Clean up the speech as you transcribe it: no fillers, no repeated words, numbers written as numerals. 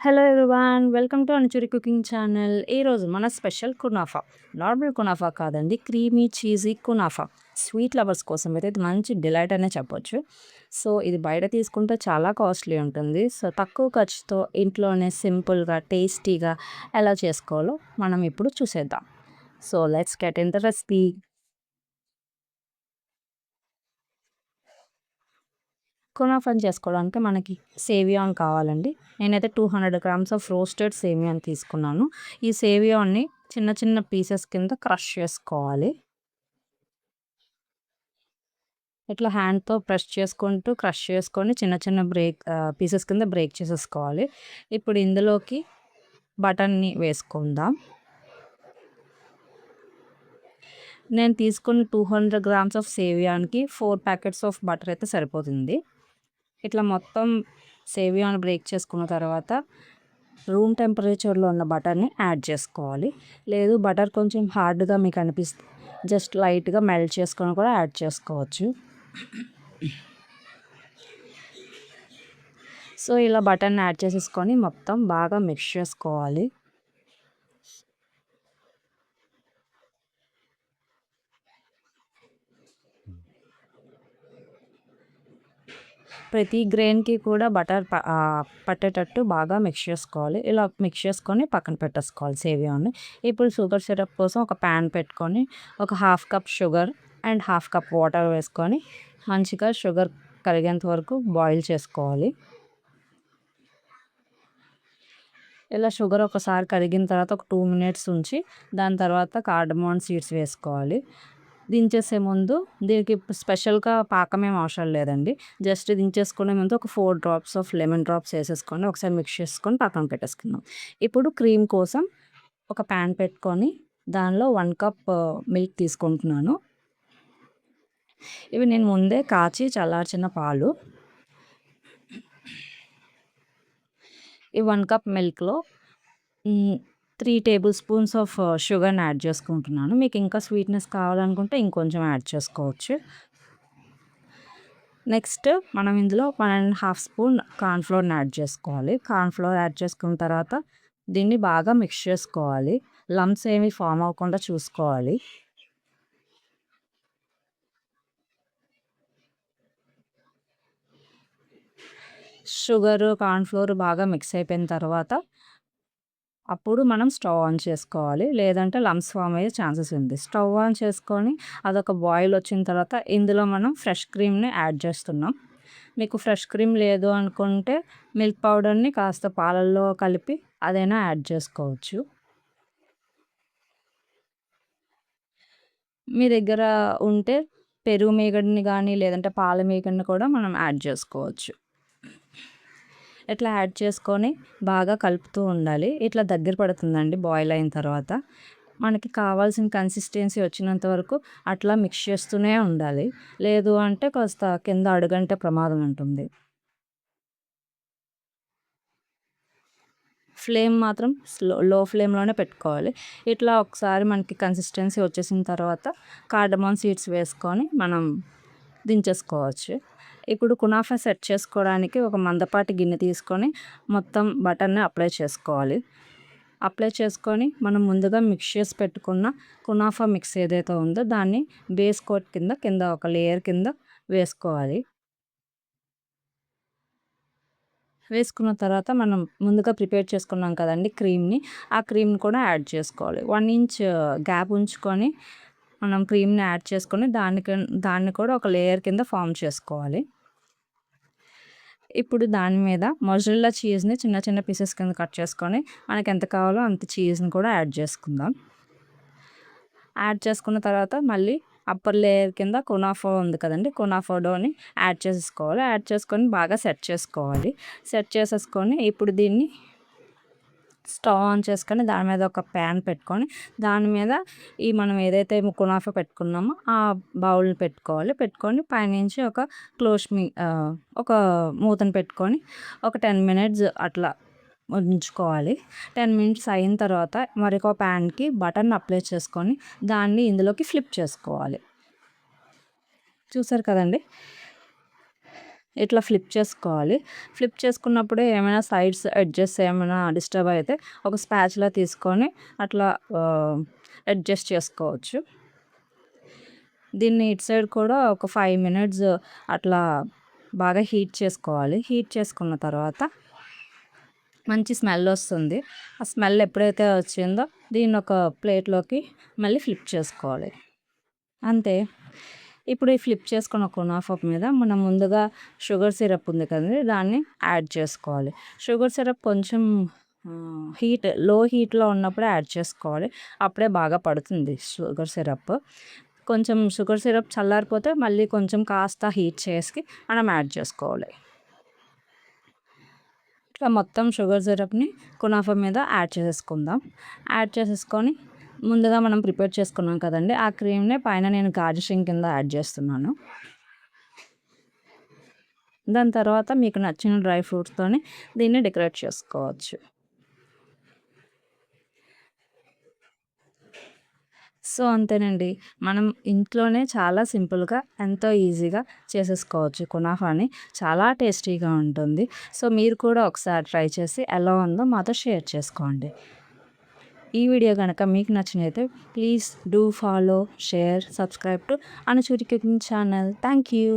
Hello everyone. Welcome to Anuchuri cooking channel. ఈరోజు మన special kunafa. Normal kunafa కాదండి. Creamy, cheesy kunafa. Sweet lovers కోసం అయితే ఇది మంచి డిలైట్ అనే చెప్పొచ్చు. సో, ఇది బయట తీసుకుంటే చాలా కాస్ట్‌లీ ఉంటుంది. సో, తక్కువ ఖర్చుతో ఇంట్లోనే సింపుల్‌గా, టేస్టీగా ఎలా చేసుకోవాలో మనం ఇప్పుడు చూసేద్దాం. So, let's get in the recipe. కునాఫాని చేసుకోవడానికి మనకి సేవియాన్ కావాలండి. నేనైతే 200 గ్రామ్స్ ఆఫ్ రోస్టెడ్ సేమియాని తీసుకున్నాను. ఈ సేవియాన్ని చిన్న చిన్న పీసెస్ కింద క్రష్ చేసుకోవాలి. ఇట్లా హ్యాండ్‌తో ప్రెస్ చేసుకుంటూ క్రష్ చేసుకొని చిన్న చిన్న పీసెస్ కింద బ్రేక్ చేసేసుకోవాలి. ఇప్పుడు ఇందులోకి బటర్‌ని వేసుకుందాం. నేను తీసుకున్న 200 గ్రామ్స్ ఆఫ్ సేవియాన్‌కి 4 ప్యాకెట్స్ ఆఫ్ బటర్ అయితే సరిపోతుంది. ఇట్లా మొత్తం సేవియాని బ్రేక్ చేసుకున్న తర్వాత రూమ్ టెంపరేచర్‌లో ఉన్న బటర్‌ని యాడ్ చేసుకోవాలి. లేదు బటర్ కొంచెం హార్డ్‌గా మీకు అనిపిస్తే జస్ట్ లైట్‌గా మెల్ట్ చేసుకొని కూడా యాడ్ చేసుకోవచ్చు. సో, ఇలా బటర్‌ని యాడ్ చేసేసుకొని మొత్తం బాగా మిక్స్ చేసుకోవాలి. ప్రతి గ్రెయిన్‌కి కూడా పట్టేటట్టు బాగా మిక్స్ చేసుకోవాలి. ఇలా మిక్స్ చేసుకొని పక్కన పెట్టేసుకోవాలి సేవియాని. ఇప్పుడు షుగర్ సిరప్ కోసం ఒక ప్యాన్ పెట్టుకొని ఒక half cup sugar and half cup water వేసుకొని మంచిగా షుగర్ కరిగేంత వరకు బాయిల్ చేసుకోవాలి. ఇలా షుగర్ ఒకసారి కరిగిన తర్వాత ఒక 2 మినిట్స్ ఉంచి దాని తర్వాత కార్డమమ్ సీడ్స్ వేసుకోవాలి. దించేసే ముందు దీనికి స్పెషల్‌గా పాకం ఏమి అవసరం లేదండి. జస్ట్ దించేసుకునే ముందు ఒక 4 డ్రాప్స్ ఆఫ్ లెమన్ డ్రాప్స్ వేసేసుకొని ఒకసారి మిక్స్ చేసుకొని పక్కన పెట్టేసుకుందాం. ఇప్పుడు క్రీమ్ కోసం ఒక ప్యాన్ పెట్టుకొని దానిలో 1 కప్ మిల్క్ తీసుకుంటున్నాను. ఇవి నేను ముందే కాచి చల్లార్చిన పాలు. ఈ 1 కప్ మిల్క్‌లో 3 టేబుల్ స్పూన్స్ ఆఫ్ షుగర్‌ని యాడ్ చేసుకుంటున్నాను. మీకు ఇంకా స్వీట్‌నెస్ కావాలనుకుంటే ఇంకొంచెం యాడ్ చేసుకోవచ్చు. నెక్స్ట్ మనం ఇందులో 1 ½ స్పూన్ కార్న్ ఫ్లోర్‌ని యాడ్ చేసుకోవాలి. కార్న్ ఫ్లోర్ యాడ్ చేసుకున్న తర్వాత దీన్ని బాగా మిక్స్ చేసుకోవాలి. లంప్స్ ఏమి ఫార్మ్ అవ్వకుండా చూసుకోవాలి. షుగరు, కార్న్ ఫ్లోర్ బాగా మిక్స్ అయిపోయిన తర్వాత అప్పుడు మనం స్టవ్ ఆన్ చేసుకోవాలి. లేదంటే లంప్స్ ఫార్మ్ అయ్యే ఛాన్సెస్ ఉంది. స్టవ్ ఆన్ చేసుకొని అదొక బాయిల్ వచ్చిన తర్వాత ఇందులో మనం ఫ్రెష్ క్రీమ్‌ని యాడ్ చేస్తున్నాం. మీకు ఫ్రెష్ క్రీమ్ లేదు అనుకుంటే మిల్క్ పౌడర్‌ని కాస్త పాలల్లో కలిపి అదైనా యాడ్ చేసుకోవచ్చు. మీ దగ్గర ఉంటే పెరుగు మీగడని గానీ, లేదంటే పాల మీగడని కూడా మనం యాడ్ చేసుకోవచ్చు. ఇట్లా యాడ్ చేసుకొని బాగా కలుపుతూ ఉండాలి. ఇట్లా దగ్గర పడుతుందండి బాయిల్ అయిన తర్వాత. మనకి కావాల్సిన కన్సిస్టెన్సీ వచ్చినంత వరకు అట్లా మిక్స్ చేస్తూనే ఉండాలి. లేదు అంటే కాస్త కింద అడుగంటే ప్రమాదం ఉంటుంది. ఫ్లేమ్ మాత్రం లో ఫ్లేమ్‌లోనే పెట్టుకోవాలి. ఇట్లా ఒకసారి మనకి కన్సిస్టెన్సీ వచ్చేసిన తర్వాత కార్డమమ్ సీడ్స్ వేసుకొని మనం దించేసుకోవచ్చు. ఇప్పుడు కునాఫా సెట్ చేసుకోవడానికి ఒక మందపాటి గిన్నె తీసుకొని మొత్తం బటర్‌ని అప్లై చేసుకోవాలి. అప్లై చేసుకొని మనం ముందుగా మిక్స్ చేసి పెట్టుకున్న కునాఫా మిక్స్ ఏదైతే ఉందో దాన్ని బేస్ కోట్ కింద ఒక లేయర్ కింద వేసుకోవాలి. వేసుకున్న తర్వాత మనం ముందుగా ప్రిపేర్ చేసుకున్నాం కదండీ క్రీమ్‌ని. ఆ క్రీమ్‌ని కూడా యాడ్ చేసుకోవాలి. 1 ఇంచ్ గ్యాప్ ఉంచుకొని మనం క్రీమ్‌ని యాడ్ చేసుకొని దాన్ని కూడా ఒక లేయర్ కింద ఫార్మ్ చేసుకోవాలి. ఇప్పుడు దాని మీద మొజరెల్లా చీజ్‌ని చిన్న చిన్న పీసెస్ కింద కట్ చేసుకొని మనకెంత కావాలో అంత చీజ్‌ని కూడా యాడ్ చేసుకుందాం. యాడ్ చేసుకున్న తర్వాత మళ్ళీ అప్పర్ లేయర్ కింద కునాఫా ఉంది కదండీ! కునాఫా డోని యాడ్ చేసేసుకోవాలి. యాడ్ చేసుకొని బాగా సెట్ చేసుకోవాలి. సెట్ చేసేసుకొని ఇప్పుడు దీన్ని స్టవ్ ఆన్ చేసుకొని దాని మీద ఒక ప్యాన్ పెట్టుకొని దాని మీద మనం ఏదైతే కునాఫా పెట్టుకున్నామో ఆ బౌల్‌ని పెట్టుకోవాలి. పెట్టుకొని పైనుంచి ఒక మూతను పెట్టుకొని ఒక 10 మినిట్స్ అట్లా ఉంచుకోవాలి. 10 మినిట్స్ అయిన తర్వాత మరొక ప్యాన్‌కి బటర్‌ని అప్లై చేసుకొని దాన్ని ఇందులోకి ఫ్లిప్ చేసుకోవాలి. చూసారు కదండీ! ఇట్లా ఫ్లిప్ చేసుకోవాలి. ఫ్లిప్ చేసుకున్నప్పుడే ఏమైనా సైడ్స్ ఎడ్జెస్ ఏమైనా డిస్టర్బ్ అయితే ఒక స్పాచులా తీసుకొని అట్లా అడ్జస్ట్ చేసుకోవచ్చు. దీన్ని ఇటు సైడ్ కూడా ఒక 5 మినిట్స్ అట్లా బాగా హీట్ చేసుకోవాలి. హీట్ చేసుకున్న తర్వాత మంచి స్మెల్ వస్తుంది. ఆ స్మెల్ ఎప్పుడైతే వచ్చిందో దీన్ని ఒక ప్లేట్లోకి మళ్ళీ ఫ్లిప్ చేసుకోవాలి. అంతే. ఇప్పుడు ఈ ఫ్లిప్ చేసుకున్న కునాఫా మీద మనం ముందుగా షుగర్ సిరప్ ఉంది కదండీ, దాన్ని యాడ్ చేసుకోవాలి. షుగర్ సిరప్ కొంచెం లో హీట్లో ఉన్నప్పుడే యాడ్ చేసుకోవాలి. అప్పుడే బాగా పడుతుంది షుగర్ సిరప్. కొంచెం షుగర్ సిరప్ చల్లారిపోతే మళ్ళీ కొంచెం కాస్త హీట్ చేసి మనం యాడ్ చేసుకోవాలి. ఇట్లా మొత్తం షుగర్ సిరప్ని కునాఫా మీద యాడ్ చేసేసుకుందాం. యాడ్ చేసేసుకొని ముందుగా మనం ప్రిపేర్ చేసుకున్నాం కదండీ, ఆ క్రీమ్ని పైన నేను గార్నిషింగ్ కింద యాడ్ చేస్తున్నాను. దాని తర్వాత మీకు నచ్చిన డ్రై ఫ్రూట్స్తోని దీన్ని డెకరేట్ చేసుకోవచ్చు. సో అంతేనండి. మనం ఇంట్లోనే చాలా సింపుల్‌గా ఎంతో ఈజీగా చేసేసుకోవచ్చు కునాఫాని. చాలా టేస్టీగా ఉంటుంది. సో మీరు కూడా ఒకసారి ట్రై చేసి ఎలా ఉందో మాతో షేర్ చేసుకోండి. ఈ వీడియో గనక మీకు నచ్చినైతే please do follow, share, subscribe to Anuchuri cooking channel. Thank you.